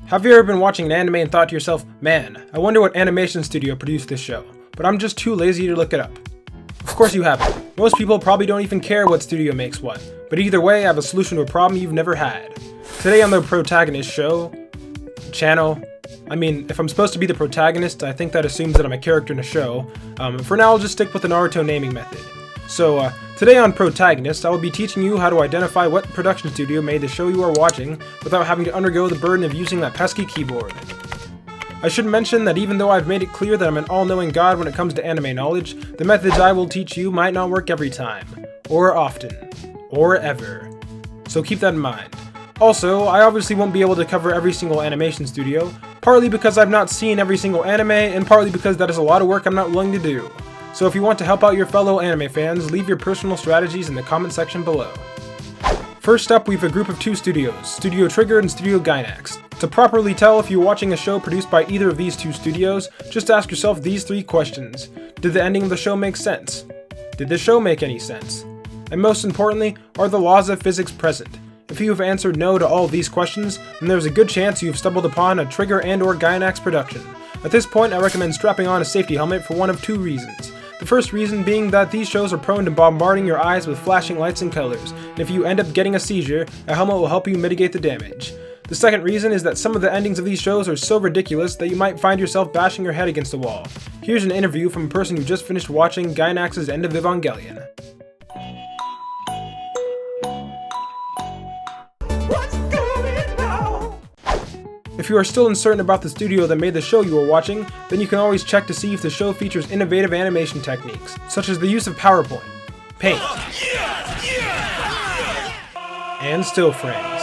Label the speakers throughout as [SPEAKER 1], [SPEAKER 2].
[SPEAKER 1] Have you ever been watching an anime and thought to yourself, man, I wonder what animation studio produced this show, but I'm just too lazy to look it up? Of course you haven't. Most people probably don't even care what studio makes what, but either way I have a solution to a problem you've never had. Today on the Protagonist channel, if I'm supposed to be the protagonist, I think that assumes that I'm a character in a show. For now I'll just stick with the Naruto naming method. So, today on Protagonist, I will be teaching you how to identify what production studio made the show you are watching without having to undergo the burden of using that pesky keyboard. I should mention that even though I've made it clear that I'm an all-knowing god when it comes to anime knowledge, the methods I will teach you might not work every time, or often, or ever. So keep that in mind. Also, I obviously won't be able to cover every single animation studio, partly because I've not seen every single anime, and partly because that is a lot of work I'm not willing to do. So if you want to help out your fellow anime fans, leave your personal strategies in the comment section below. First up, we have a group of two studios, Studio Trigger and Studio Gainax. To properly tell if you're watching a show produced by either of these two studios, just ask yourself these three questions. Did the ending of the show make sense? Did the show make any sense? And most importantly, are the laws of physics present? If you have answered no to all of these questions, then there's a good chance you've stumbled upon a Trigger and/or Gainax production. At this point, I recommend strapping on a safety helmet for one of two reasons. The first reason being that these shows are prone to bombarding your eyes with flashing lights and colors, and if you end up getting a seizure, a helmet will help you mitigate the damage. The second reason is that some of the endings of these shows are so ridiculous that you might find yourself bashing your head against the wall. Here's an interview from a person who just finished watching Gainax's End of Evangelion. If you are still uncertain about the studio that made the show you are watching, then you can always check to see if the show features innovative animation techniques, such as the use of PowerPoint, Paint, and still frames.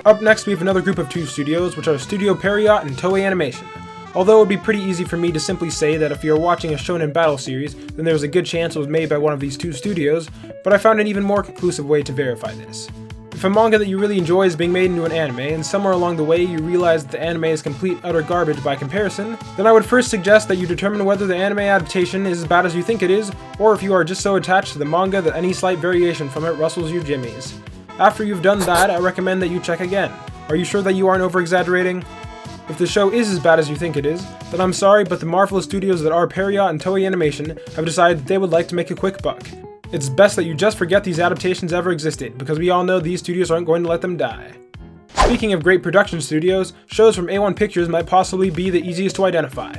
[SPEAKER 1] Up next we have another group of two studios, which are Studio Pierrot and Toei Animation. Although it would be pretty easy for me to simply say that if you're watching a shonen battle series, then there's a good chance it was made by one of these two studios, but I found an even more conclusive way to verify this. If a manga that you really enjoy is being made into an anime, and somewhere along the way you realize that the anime is complete utter garbage by comparison, then I would first suggest that you determine whether the anime adaptation is as bad as you think it is, or if you are just so attached to the manga that any slight variation from it rustles your jimmies. After you've done that, I recommend that you check again. Are you sure that you aren't over-exaggerating? If the show is as bad as you think it is, then I'm sorry, but the marvelous studios that are Pierrot and Toei Animation have decided that they would like to make a quick buck. It's best that you just forget these adaptations ever existed, because we all know these studios aren't going to let them die. Speaking of great production studios, shows from A1 Pictures might possibly be the easiest to identify.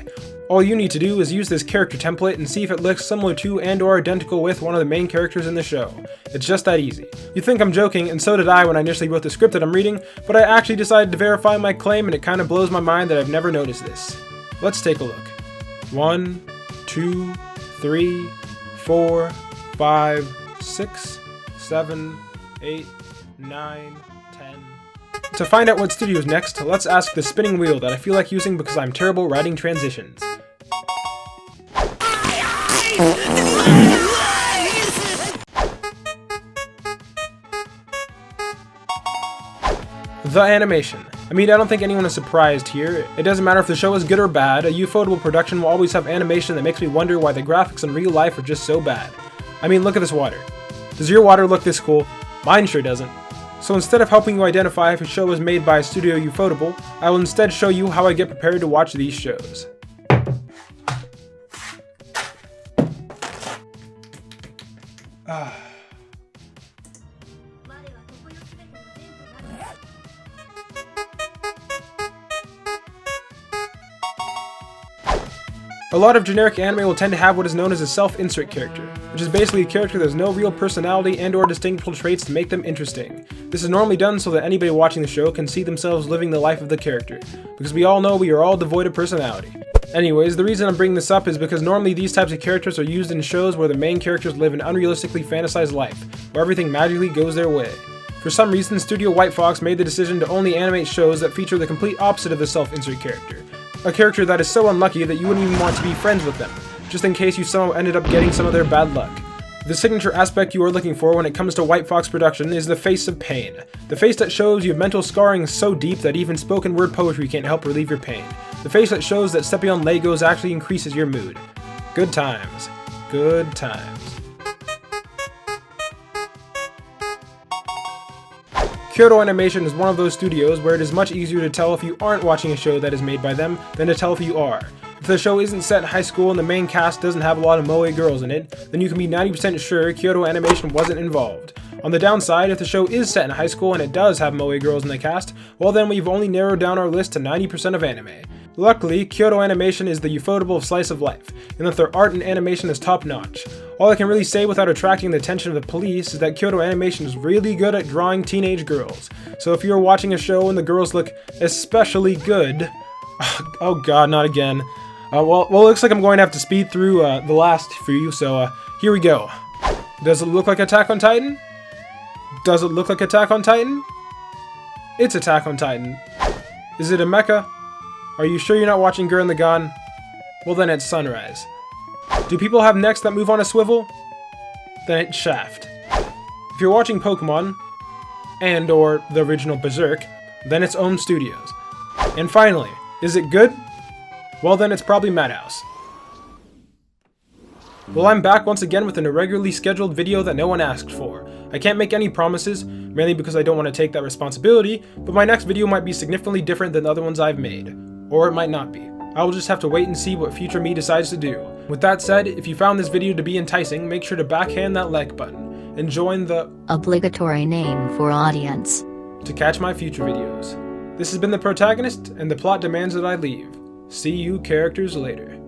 [SPEAKER 1] All you need to do is use this character template and see if it looks similar to and/or identical with one of the main characters in the show. It's just that easy. You think I'm joking, and so did I when I initially wrote the script that I'm reading, but I actually decided to verify my claim, and it kinda blows my mind that I've never noticed this. Let's take a look. 1, 2, 3, 4, 5, 6, 7, 8, 9, 10. To find out what studio is next, let's ask the spinning wheel that I feel like using because I'm terrible writing transitions. The animation. I don't think anyone is surprised here. It doesn't matter if the show is good or bad, a Ufotable production will always have animation that makes me wonder why the graphics in real life are just so bad. Look at this water. Does your water look this cool? Mine sure doesn't. So instead of helping you identify if a show was made by Studio Ufotable, I will instead show you how I get prepared to watch these shows. A lot of generic anime will tend to have what is known as a self-insert character, which is basically a character that has no real personality and/or distinguishable traits to make them interesting. This is normally done so that anybody watching the show can see themselves living the life of the character, because we all know we are all devoid of personality. Anyways, the reason I'm bringing this up is because normally these types of characters are used in shows where the main characters live an unrealistically fantasized life, where everything magically goes their way. For some reason, Studio White Fox made the decision to only animate shows that feature the complete opposite of the self-insert character. A character that is so unlucky that you wouldn't even want to be friends with them, just in case you somehow ended up getting some of their bad luck. The signature aspect you are looking for when it comes to White Fox production is the face of pain. The face that shows you have mental scarring so deep that even spoken word poetry can't help relieve your pain. The face that shows that stepping on Legos actually increases your mood. Good times. Good times. Kyoto Animation is one of those studios where it is much easier to tell if you aren't watching a show that is made by them than to tell if you are. If the show isn't set in high school and the main cast doesn't have a lot of moe girls in it, then you can be 90% sure Kyoto Animation wasn't involved. On the downside, if the show is set in high school and it does have moe girls in the cast, well then we've only narrowed down our list to 90% of anime. Luckily, Kyoto Animation is the Ufotable of slice of life, in that their art and animation is top notch. All I can really say without attracting the attention of the police is that Kyoto Animation is really good at drawing teenage girls. So if you're watching a show and the girls look especially good... Oh god, not again. Well, looks like I'm going to have to speed through the last few, so here we go. Does it look like Attack on Titan? Does it look like Attack on Titan? It's Attack on Titan. Is it a mecha? Are you sure you're not watching Gurren Lagann? Well then it's Sunrise. Do people have necks that move on a swivel? Then it's Shaft. If you're watching Pokemon, and or the original Berserk, then it's Ohm Studios. And finally, is it good? Well then it's probably Madhouse. Well, I'm back once again with an irregularly scheduled video that no one asked for. I can't make any promises, mainly because I don't want to take that responsibility, but my next video might be significantly different than the other ones I've made. Or it might not be. I will just have to wait and see what future me decides to do. With that said, if you found this video to be enticing, make sure to backhand that like button, and join the
[SPEAKER 2] obligatory name for audience
[SPEAKER 1] to catch my future videos. This has been The Protagonist, and the plot demands that I leave. See you characters later.